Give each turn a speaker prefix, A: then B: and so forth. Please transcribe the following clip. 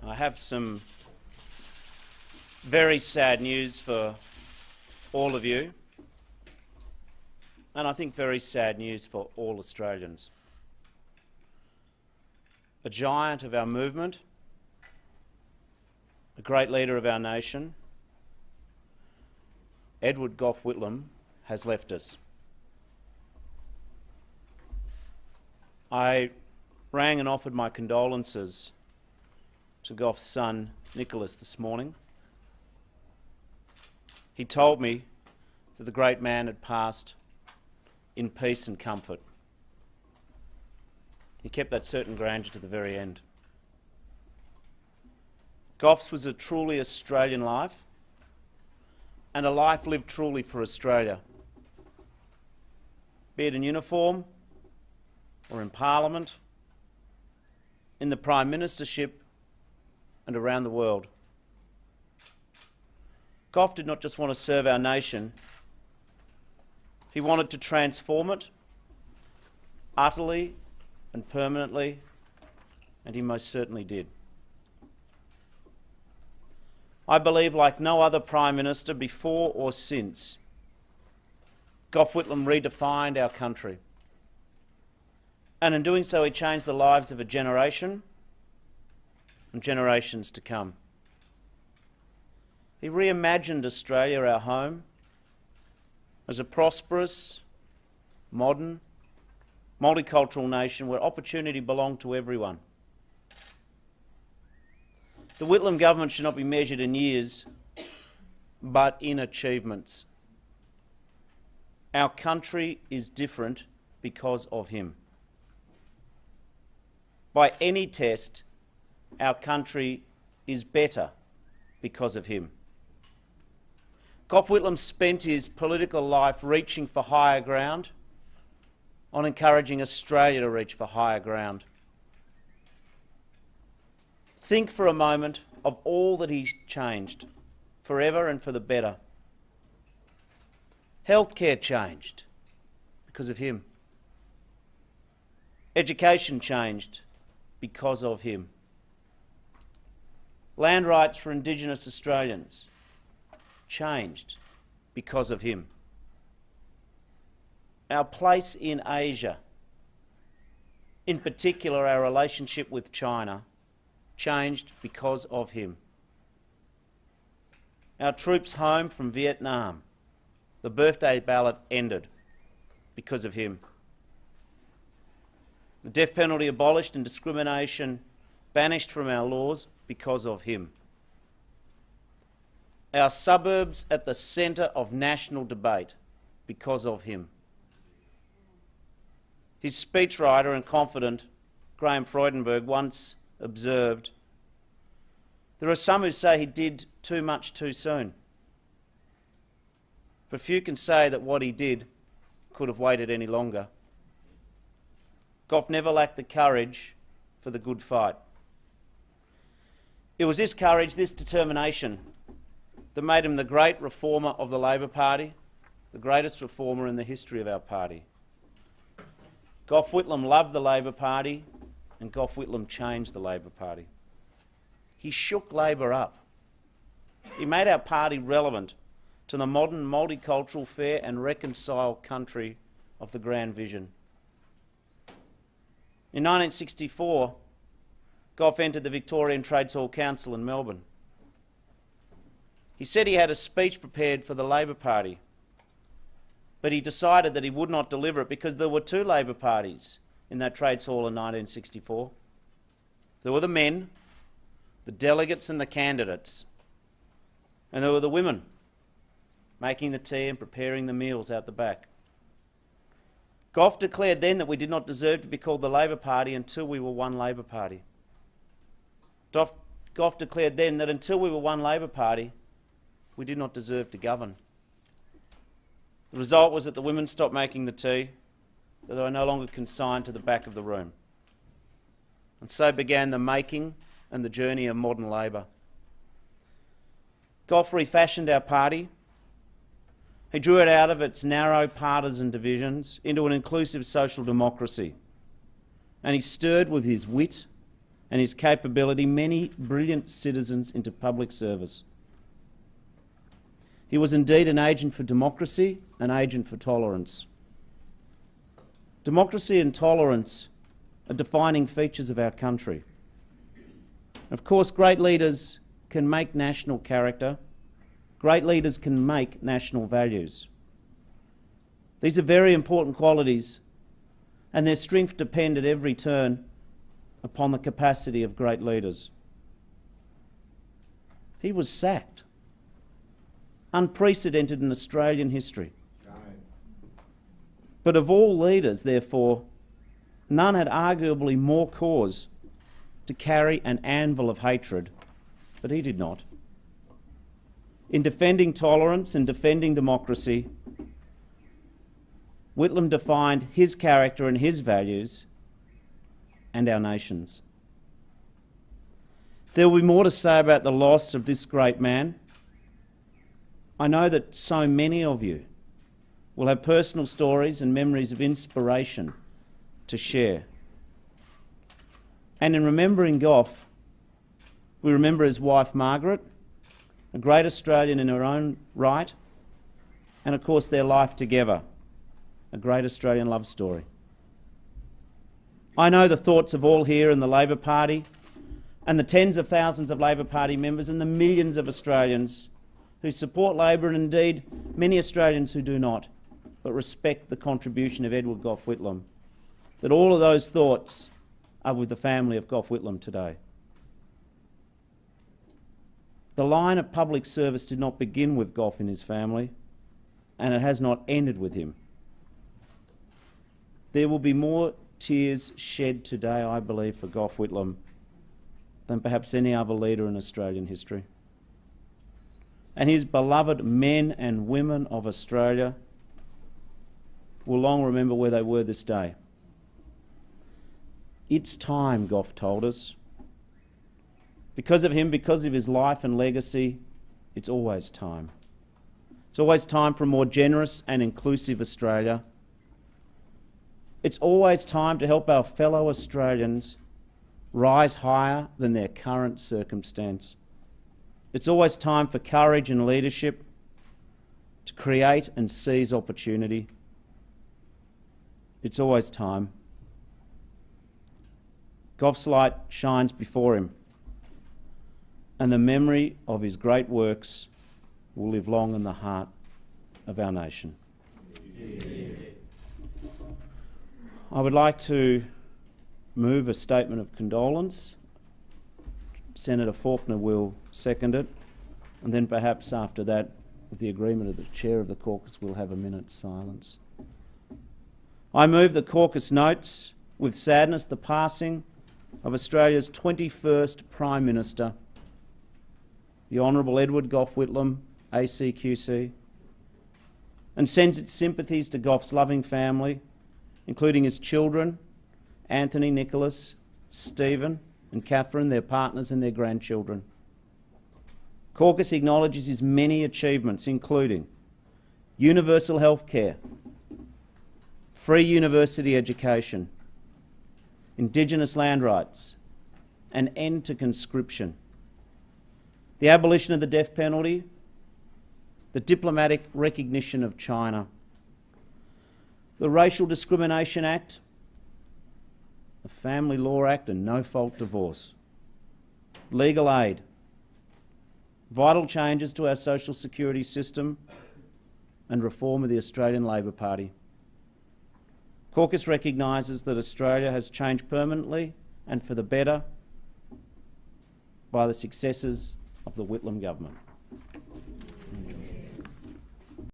A: I have some very sad news for all of you, and I think very sad news for all Australians. A giant of our movement, a great leader of our nation, Edward Gough Whitlam, has left us. I rang and offered my condolences to Gough's son, Nicholas, this morning. He told me that the great man had passed in peace and comfort. He kept that certain grandeur to the very end. Gough's was a truly Australian life, and a life lived truly for Australia. Be it in uniform, or in Parliament, in the Prime Ministership, and around the world. Gough did not just want to serve our nation, he wanted to transform it utterly and permanently, and he most certainly did. I believe, like no other Prime Minister before or since, Gough Whitlam redefined our country. And in doing so, he changed the lives of a generation and generations to come. He reimagined Australia, our home, as a prosperous, modern, multicultural nation where opportunity belonged to everyone. The Whitlam government should not be measured in years, but in achievements. Our country is different because of him. By any test, our country is better because of him. Gough Whitlam spent his political life reaching for higher ground, on encouraging Australia to reach for higher ground. Think for a moment of all that he's changed, forever and for the better. Healthcare changed because of him. Education changed because of him. Land rights for Indigenous Australians changed because of him. Our place in Asia, in particular our relationship with China, changed because of him. Our troops home from Vietnam, the birthday ballot ended because of him. The death penalty abolished and discrimination banished from our laws because of him. Our suburbs at the centre of national debate because of him. His speechwriter and confidant, Graham Freudenberg, once observed, "There are some who say he did too much too soon. But few can say that what he did could have waited any longer." Gough never lacked the courage for the good fight. It was this courage, this determination, that made him the great reformer of the Labor Party, the greatest reformer in the history of our party. Gough Whitlam loved the Labor Party, and Gough Whitlam changed the Labor Party. He shook Labor up. He made our party relevant to the modern, multicultural, fair and reconciled country of the grand vision. In 1964, Gough entered the Victorian Trades Hall Council in Melbourne. He said he had a speech prepared for the Labor Party, but he decided that he would not deliver it because there were two Labor parties in that Trades Hall in 1964. There were the men, the delegates and the candidates, and there were the women making the tea and preparing the meals out the back. Gough declared then that we did not deserve to be called the Labor Party until we were one Labor Party. Gough declared then that until we were one Labor Party, we did not deserve to govern. The result was that the women stopped making the tea, that they were no longer consigned to the back of the room. And so began the making and the journey of modern Labor. Gough refashioned our party. He drew it out of its narrow partisan divisions into an inclusive social democracy. And he stirred with his wit and his capability many brilliant citizens into public service. He was indeed an agent for democracy, an agent for tolerance. Democracy and tolerance are defining features of our country. Of course, great leaders can make national character. Great leaders can make national values. These are very important qualities, and their strength depend at every turn upon the capacity of great leaders. He was sacked, unprecedented in Australian history. But of all leaders, therefore, none had arguably more cause to carry an anvil of hatred, but he did not. In defending tolerance and defending democracy, Whitlam defined his character and his values and our nation's. There will be more to say about the loss of this great man. I know that so many of you will have personal stories and memories of inspiration to share. And in remembering Gough, we remember his wife Margaret, a great Australian in her own right, and of course their life together, a great Australian love story. I know the thoughts of all here in the Labor Party, and the tens of thousands of Labor Party members and the millions of Australians who support Labor, and indeed many Australians who do not, but respect the contribution of Edward Gough Whitlam, that all of those thoughts are with the family of Gough Whitlam today. The line of public service did not begin with Gough and his family, and it has not ended with him. There will be more tears shed today, I believe, for Gough Whitlam than perhaps any other leader in Australian history. And his beloved men and women of Australia will long remember where they were this day. It's time, Gough told us. Because of him, because of his life and legacy, it's always time. It's always time for a more generous and inclusive Australia. It's always time to help our fellow Australians rise higher than their current circumstance. It's always time for courage and leadership to create and seize opportunity. It's always time. Gough's light shines before him, and the memory of his great works will live long in the heart of our nation. I would like to move a statement of condolence. Senator Faulkner will second it, and then perhaps after that, with the agreement of the chair of the caucus, we'll have a minute's silence. I move the caucus notes with sadness the passing of Australia's 21st Prime Minister, the Honourable Edward Gough Whitlam, ACQC, and sends its sympathies to Gough's loving family, including his children, Anthony, Nicholas, Stephen and Catherine, their partners and their grandchildren. Caucus acknowledges his many achievements, including universal health care, free university education, Indigenous land rights, an end to conscription, the abolition of the death penalty, the diplomatic recognition of China, the Racial Discrimination Act, the Family Law Act and no-fault divorce, legal aid, vital changes to our social security system and reform of the Australian Labor Party. Caucus recognises that Australia has changed permanently and for the better by the successes of the Whitlam government.